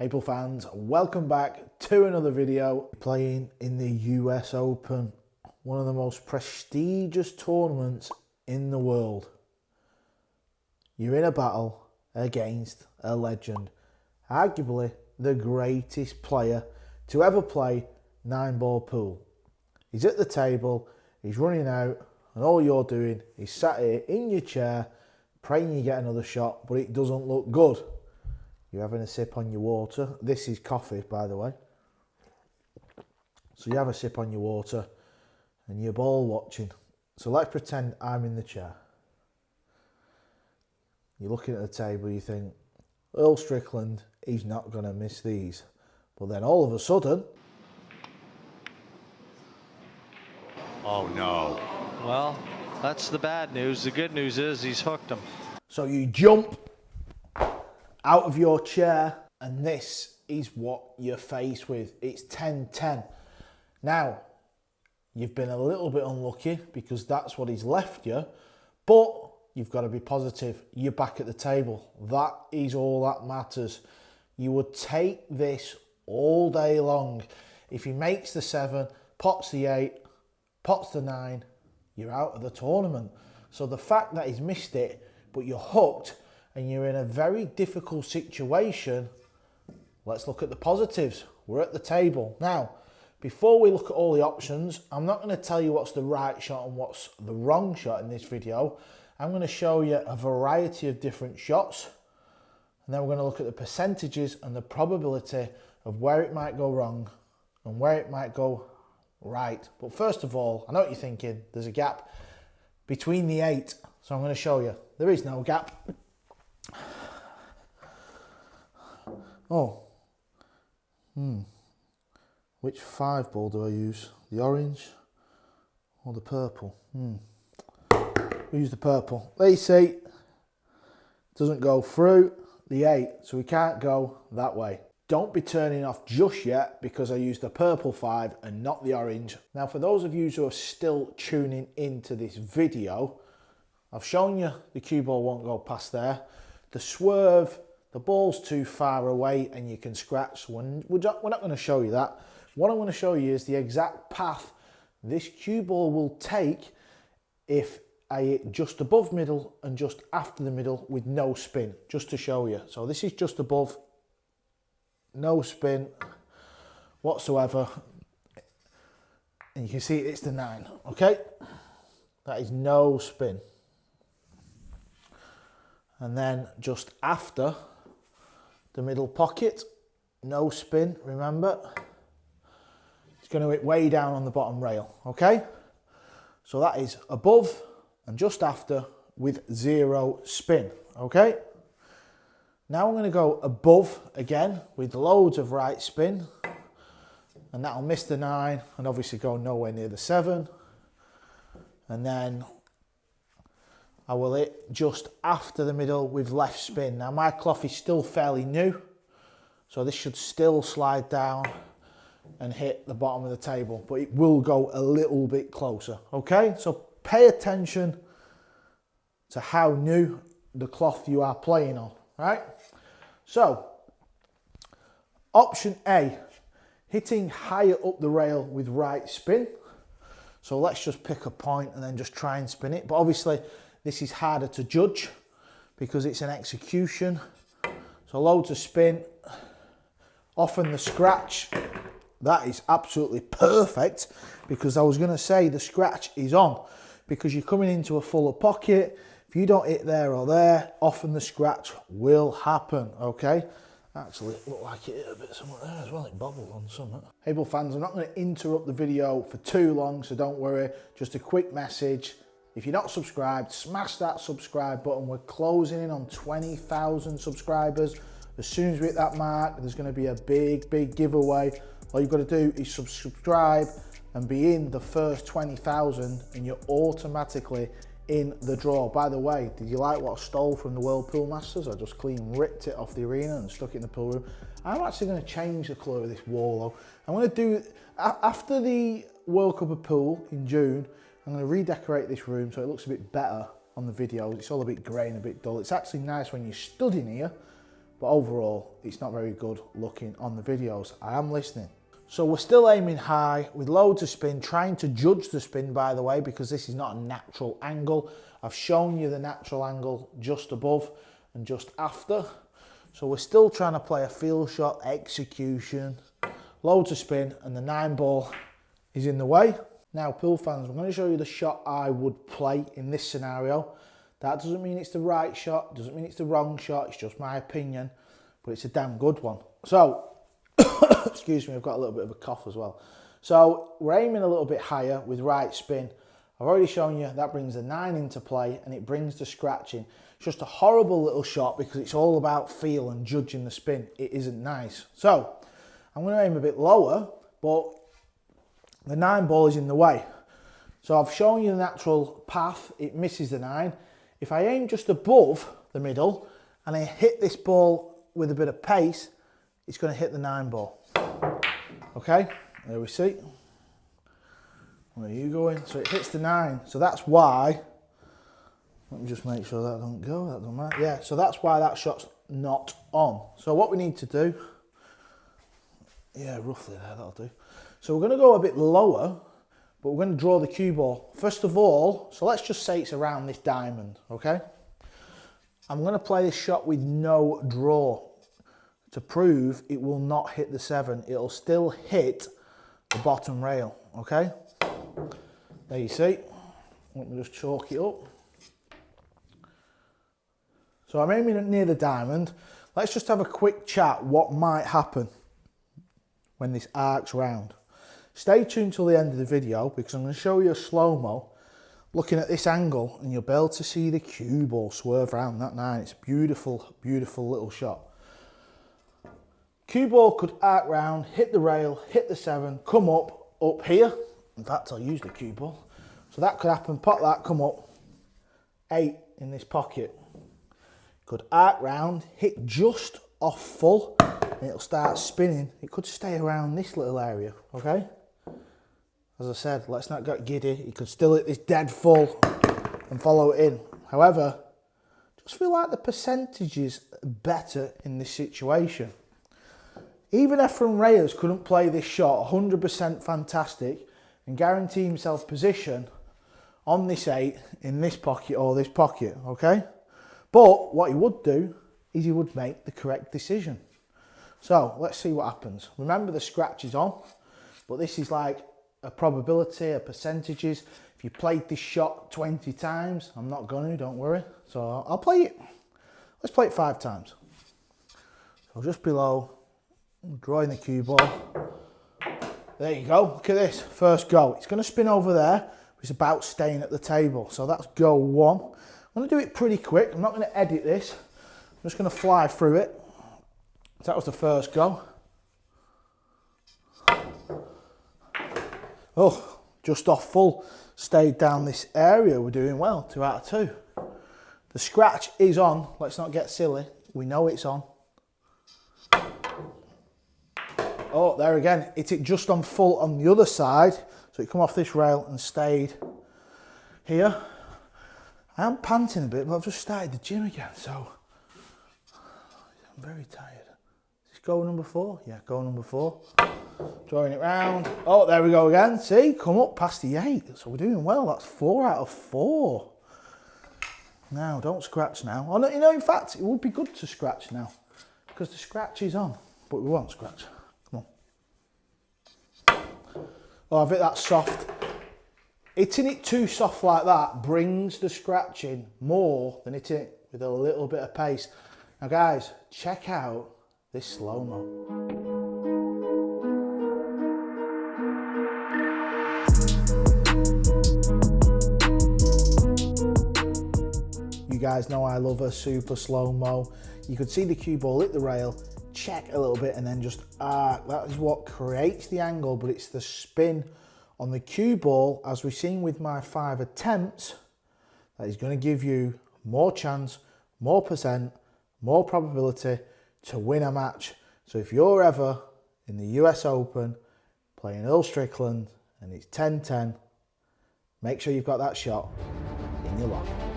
April fans, welcome back to another video. Playing in the US Open, one of the most prestigious tournaments in the world. You're in a battle against a legend, arguably the greatest player to ever play 9-ball pool. He's at the table, he's running out, and all you're doing is sat here in your chair praying you get another shot, but it doesn't look good. You're having a sip on your water. This is coffee, by the way. So you have a sip on your water and you're ball watching. So let's pretend I'm in the chair. You're looking at the table, you think, Earl Strickland, he's not going to miss these. But then all of a sudden... Oh no. Well, that's the bad news. The good news is he's hooked him. So you jump out of your chair, and this is what you're faced with. It's 10-10. Now, you've been a little bit unlucky because that's what he's left you, but you've got to be positive. You're back at the table. That is all that matters. You would take this all day long. If he makes the 7, pots the 8, pots the 9, you're out of the tournament. So the fact that he's missed it, but you're hooked, and you're in a very difficult situation, let's look at the positives. We're at the table. Now, before we look at all the options, I'm not going to tell you what's the right shot and what's the wrong shot in this video. I'm going to show you a variety of different shots, and then we're going to look at the percentages and the probability of where it might go wrong and where it might go right. But first of all, I know what you're thinking. There's a gap between the 8, so I'm going to show you. There is no gap. Oh, which 5-ball do I use? The orange or the purple? We use the purple. There you see, doesn't go through the 8, so we can't go that way. Don't be turning off just yet because I used the purple 5 and not the orange. Now, for those of you who are still tuning into this video, I've shown you the cue ball won't go past there. The swerve, the ball's too far away and you can scratch. We're not going to show you that. What I'm going to show you is the exact path this cue ball will take if I hit just above middle and just after the middle with no spin, just to show you. So this is just above, no spin whatsoever. And you can see it's the 9, okay? That is no spin. And then just after the middle pocket, no spin, remember. It's going to hit way down on the bottom rail, okay? So that is above and just after with 0 spin, okay? Now I'm going to go above again with loads of right spin, and that'll miss the 9 and obviously go nowhere near the 7. And then I will hit just after the middle with left spin. Now my cloth is still fairly new, so this should still slide down and hit the bottom of the table, but it will go a little bit closer, okay? So pay attention to how new the cloth you are playing on, right? So, option A, hitting higher up the rail with right spin. So let's just pick a point and then just try and spin it. But obviously, this is harder to judge because it's an execution. So loads of spin, often the scratch. That is absolutely perfect because I was going to say the scratch is on because you're coming into a fuller pocket. If you don't hit there or there, often the scratch will happen, okay? Actually, it looked like it hit a bit somewhere there as well. It bobbled on something. April fans, I'm not going to interrupt the video for too long, so don't worry. Just a quick message. If you're not subscribed, smash that subscribe button. We're closing in on 20,000 subscribers. As soon as we hit that mark, there's going to be a big giveaway. All you've got to do is subscribe and be in the first 20,000 and you're automatically in the draw. By the way, did you like what I stole from the World Pool Masters? I just clean ripped it off the arena and stuck it in the pool room. I'm actually going to change the colour of this wall though. I'm going to do, after the World Cup of Pool in June, I'm going to redecorate this room so it looks a bit better on the videos. It's all a bit grey and a bit dull. It's actually nice when you stood in here but overall it's not very good looking on the videos. I am listening. So we're still aiming high with loads of spin, trying to judge the spin, by the way, because this is not a natural angle. I've shown you the natural angle just above and just after. So we're still trying to play a field shot execution, loads of spin, and the 9 ball is in the way. Now, pool fans, I'm going to show you the shot I would play in this scenario. That doesn't mean it's the right shot, doesn't mean it's the wrong shot, it's just my opinion, but it's a damn good one. So, excuse me, I've got a little bit of a cough as well. So we're aiming a little bit higher with right spin. I've already shown you that brings the 9 into play and it brings the scratching. It's just a horrible little shot because it's all about feel and judging the spin. It isn't nice. So I'm going to aim a bit lower, but the 9 ball is in the way. So I've shown you the natural path. It misses the 9. If I aim just above the middle and I hit this ball with a bit of pace, it's going to hit the 9 ball. Okay, there we see. Where are you going? So it hits the 9. So that's why, let me just make sure that don't go, that don't matter. Yeah, so that's why that shot's not on. So what we need to do, yeah, roughly there, that'll do. So we're going to go a bit lower, but we're going to draw the cue ball. First of all, so let's just say it's around this diamond, okay? I'm going to play this shot with no draw to prove it will not hit the 7. It'll still hit the bottom rail, okay? There you see. Let me just chalk it up. So I'm aiming near the diamond. Let's just have a quick chat what might happen when this arcs round. Stay tuned till the end of the video because I'm going to show you a slow-mo looking at this angle and you'll be able to see the cue ball swerve around that 9. It's a beautiful, beautiful little shot. Cue ball could arc round, hit the rail, hit the 7, come up here. In fact, I'll use the cue ball. So that could happen, pop that, come up. 8 in this pocket. Could arc round, hit just off full, and it'll start spinning. It could stay around this little area, okay? As I said, let's not get giddy. It could still hit this dead full and follow it in. However, just feel like the percentages are better in this situation. Even Efren Reyes couldn't play this shot 100% fantastic and guarantee himself position on this 8 in this pocket or this pocket, okay? But what he would do is he would make the correct decision. So let's see what happens. Remember the scratch is on, but this is like a probability, a percentages. If you played this shot 20 times, I'm not going to, don't worry. So I'll play it. Let's play it 5 times. So just below, drawing the cue ball. There you go, look at this, first go. It's going to spin over there, it's about staying at the table. So that's go 1. I'm going to do it pretty quick, I'm not going to edit this. I'm just going to fly through it. So that was the first go. Oh, just off full, stayed down this area, we're doing well, 2 out of 2. The scratch is on, let's not get silly, we know it's on. Oh, there again, hit it just on full on the other side. So it come off this rail and stayed here. I am panting a bit, but I've just started the gym again, so I'm very tired. Is this goal number 4? Yeah, goal number 4. Drawing it round. Oh, there we go again. See, come up past the 8. So we're doing well. That's 4 out of 4. Now, don't scratch now. Oh, no, you know, in fact, it would be good to scratch now because the scratch is on, but we won't scratch. Come on. Oh, I've hit that soft. Hitting it too soft like that brings the scratching more than hitting it with a little bit of pace. Now, guys, check out this slow-mo. You guys know I love a super slow-mo. You could see the cue ball hit the rail, check a little bit, and then just arc. That is what creates the angle, but it's the spin on the cue ball, as we've seen with my 5 attempts, that is going to give you more chance, more percent, more probability to win a match. So if you're ever in the US Open playing Earl Strickland and it's 10-10, make sure you've got that shot in your lock.